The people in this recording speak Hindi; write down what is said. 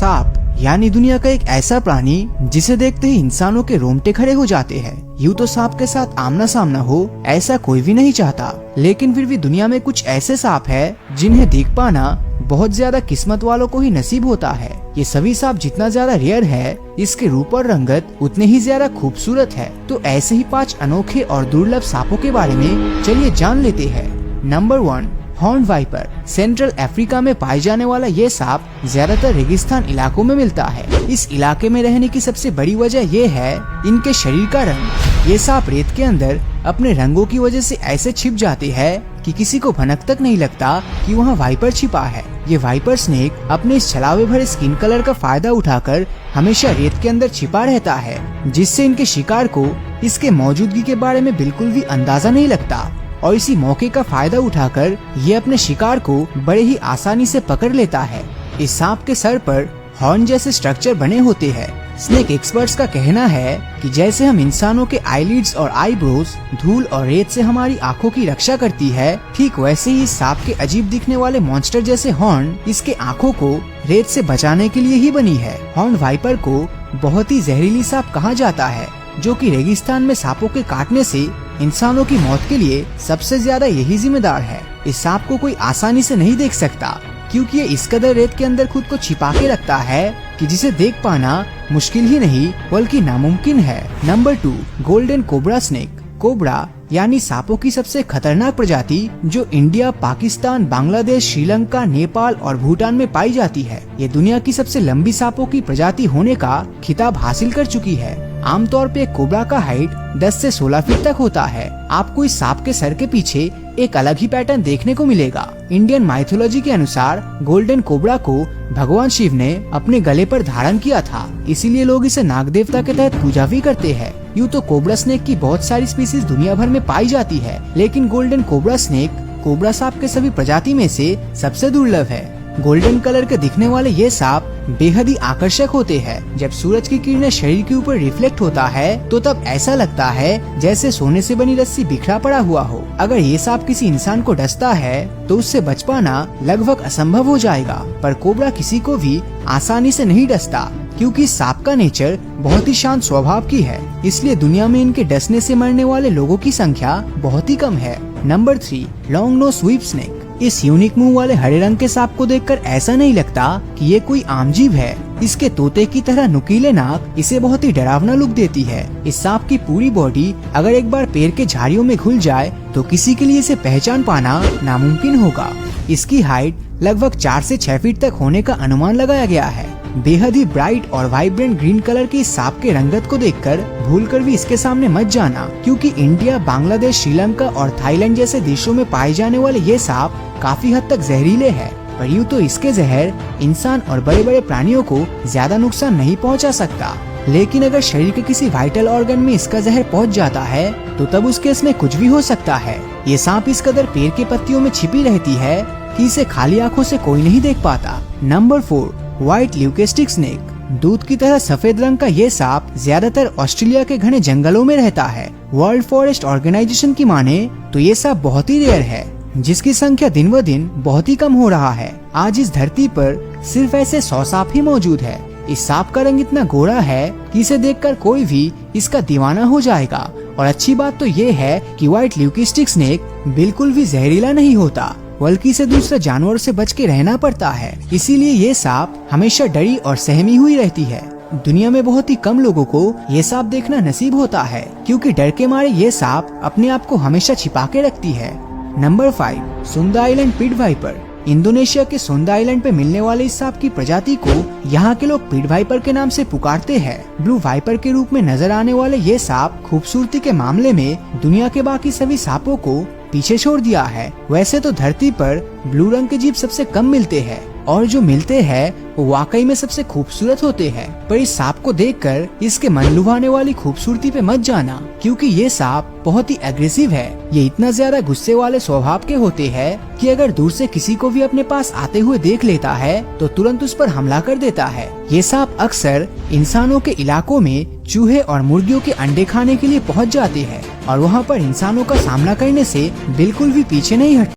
सांप यानी दुनिया का एक ऐसा प्राणी जिसे देखते ही इंसानों के रोंगटे खड़े हो जाते हैं। यूँ तो सांप के साथ आमना सामना हो ऐसा कोई भी नहीं चाहता, लेकिन फिर भी दुनिया में कुछ ऐसे सांप हैं जिन्हें देख पाना बहुत ज्यादा किस्मत वालों को ही नसीब होता है। ये सभी सांप जितना ज्यादा रेयर है, इसके रूप और रंगत उतने ही ज्यादा खूबसूरत है। तो ऐसे ही 5 अनोखे और दुर्लभ सांपों के बारे में चलिए जान लेते हैं। Number 1, horn viper. Central Africa में पाए जाने वाला ये सांप ज्यादातर रेगिस्तान इलाकों में मिलता है। इस इलाके में रहने की सबसे बड़ी वजह ये है इनके शरीर का रंग। ये सांप रेत के अंदर अपने रंगों की वजह से ऐसे छिप जाते हैं कि किसी को भनक तक नहीं लगता कि वहाँ वाइपर छिपा है। ये वाइपर स्नेक अपने इस छलावे भरे स्किन कलर का फायदा उठाकर हमेशा रेत के अंदर छिपा रहता है, जिससे इनके शिकार को इसके मौजूदगी के बारे में बिल्कुल भी अंदाजा नहीं लगता और इसी मौके का फायदा उठाकर ये अपने शिकार को बड़े ही आसानी से पकड़ लेता है। इस सांप के सर पर हॉर्न जैसे स्ट्रक्चर बने होते हैं। स्नेक एक्सपर्ट्स का कहना है कि जैसे हम इंसानों के आईलिड्स और आईब्रोज धूल और रेत से हमारी आंखों की रक्षा करती है, ठीक वैसे ही सांप के अजीब दिखने वाले मॉन्स्टर जैसे हॉर्न इसके आंखों को रेत से बचाने के लिए ही बनी है। हॉर्न वाइपर को बहुत ही जहरीली सांप कहा जाता है, जो कि रेगिस्तान में सांपों के काटने से इंसानों की मौत के लिए सबसे ज्यादा यही जिम्मेदार है। इस सांप को कोई आसानी से नहीं देख सकता, क्योंकि ये इस कदर रेत के अंदर खुद को छिपा के रखता है कि जिसे देख पाना मुश्किल ही नहीं बल्कि नामुमकिन है। Number 2, golden cobra snake. Cobra यानी सांपों की सबसे खतरनाक प्रजाति जो इंडिया, पाकिस्तान, बांग्लादेश, श्रीलंका, नेपाल और भूटान में पाई जाती है। ये दुनिया की सबसे लंबी सांपों की प्रजाति होने का खिताब हासिल कर चुकी है। आमतौर पे कोबरा का हाइट 10 से 16 फीट तक होता है। आपको इस सांप के सर के पीछे एक अलग ही पैटर्न देखने को मिलेगा। इंडियन माइथोलॉजी के अनुसार गोल्डन कोबरा को भगवान शिव ने अपने गले पर धारण किया था, इसीलिए लोग इसे नाग देवता के तहत पूजा भी करते हैं। यूँ तो कोबरा स्नेक की बहुत सारी स्पीसीज दुनिया भर में पाई जाती है, लेकिन गोल्डन कोबरा स्नेक कोबरा सांप के सभी प्रजाति में से सबसे दुर्लभ है। गोल्डन कलर के दिखने वाले ये सांप बेहद ही आकर्षक होते हैं। जब सूरज की किरणें शरीर के ऊपर रिफ्लेक्ट होता है तो तब ऐसा लगता है जैसे सोने से बनी रस्सी बिखरा पड़ा हुआ हो। अगर ये सांप किसी इंसान को डसता है तो उससे बच पाना लगभग असंभव हो जाएगा। पर कोबरा किसी को भी आसानी से नहीं डसता, क्योंकि सांप का नेचर बहुत ही शांत स्वभाव की है, इसलिए दुनिया में इनके डसने से मरने वाले लोगों की संख्या बहुत ही कम है। Number 3, long nose whip snake. इस यूनिक मुंह वाले हरे रंग के सांप को देखकर ऐसा नहीं लगता कि ये कोई आम जीव है। इसके तोते की तरह नुकीले नाक इसे बहुत ही डरावना लुक देती है। इस सांप की पूरी बॉडी अगर एक बार पेड़ के झाड़ियों में घुल जाए तो किसी के लिए इसे पहचान पाना नामुमकिन होगा। इसकी हाइट लगभग 4 से 6 फीट तक होने का अनुमान लगाया गया है। बेहद ही ब्राइट और वाइब्रेंट ग्रीन कलर के इस सांप के रंगत को देखकर भूलकर भी इसके सामने मत जाना, क्योंकि इंडिया, बांग्लादेश, श्रीलंका और थाईलैंड जैसे देशों में पाए जाने वाले ये सांप काफी हद तक जहरीले हैं। पर यूँ तो इसके जहर इंसान और बड़े बड़े प्राणियों को ज्यादा नुकसान नहीं पहुंचा सकता, लेकिन अगर शरीर के किसी वाइटल ऑर्गन में इसका जहर पहुंच जाता है तो तब उस केस में कुछ भी हो सकता है। ये सांप इस कदर पेड़ के पत्तियों में छिपी रहती है कि इसे खाली आंखों से कोई नहीं देख पाता। Number 4, white leucistic snake. दूध की तरह सफेद रंग का ये सांप ज्यादातर ऑस्ट्रेलिया के घने जंगलों में रहता है। वर्ल्ड फॉरेस्ट ऑर्गेनाइजेशन की माने तो ये सांप बहुत ही रेयर है, जिसकी संख्या दिन ब दिन बहुत ही कम हो रहा है। आज इस धरती पर सिर्फ ऐसे 100 सांप ही मौजूद है। इस सांप का रंग इतना गोरा है कि इसे देखकर कोई भी इसका दीवाना हो जाएगा। और अच्छी बात तो ये है कि व्हाइट ल्यूकेस्टिक स्नेक बिल्कुल भी जहरीला नहीं होता, बल्कि इसे दूसरे जानवरों से बच के रहना पड़ता है। इसीलिए ये सांप हमेशा डरी और सहमी हुई रहती है। दुनिया में बहुत ही कम लोगों को ये सांप देखना नसीब होता है, क्योंकि डर के मारे ये सांप अपने आप को हमेशा छिपा के रखती है। Number 5, Sunda island pit viper. Indonesia के सुंदा आइलैंड पे मिलने वाले इस सांप की प्रजाति को यहाँ के लोग पिट वाइपर के नाम से पुकारते हैं। ब्लू वाइपर के रूप में नजर आने वाले ये सांप खूबसूरती के मामले में दुनिया के बाकी सभी सांपों को पीछे छोड़ दिया है। वैसे तो धरती पर ब्लू रंग के जीव सबसे कम मिलते हैं, और जो मिलते हैं वो वाकई में सबसे खूबसूरत होते हैं। पर इस सांप को देखकर इसके मन लुभाने वाली खूबसूरती पे मत जाना, क्योंकि ये सांप बहुत ही एग्रेसिव है। ये इतना ज्यादा गुस्से वाले स्वभाव के होते हैं कि अगर दूर से किसी को भी अपने पास आते हुए देख लेता है तो तुरंत उस पर हमला कर देता है। ये सांप अक्सर इंसानों के इलाकों में चूहे और मुर्गियों के अंडे खाने के लिए पहुंच जाते हैं और वहां पर इंसानों का सामना करने से बिल्कुल भी पीछे नहीं हटते।